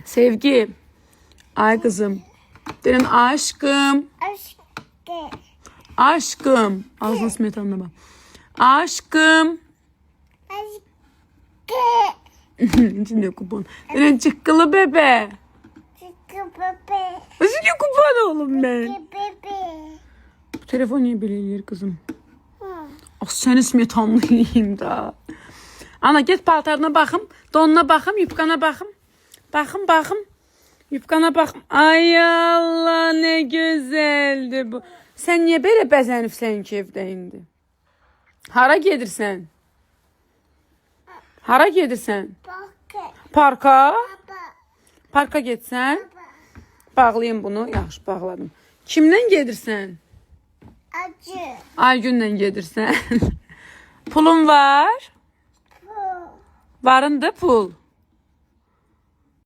Sevgi. Ay kızım. Derin aşkım. Aşkım. Ağzına smetanına bak. Aşkım. İçinde kupon. Derin çıkkılı bebe. Nasıl ki kupon oğlum ben? Bu telefon niye böyle yer kızım? Ah sen smetanlı yiyeyim da. Ana git paltarına bakım. Donuna bakım. Yupkana bakım. Bakım. Yupkana bakım. Ay Allah ne güzeldi bu. Sen niye böyle bəzənibsən ki evdə indi? Hara gedirsən? Hara gedirsən? Parka? Parka getsən? Bağlayayım bunu. Yaxşı bağladım. Kimlə gedirsən? Aygünlə gedirsən. Pulun var? Varındı pul.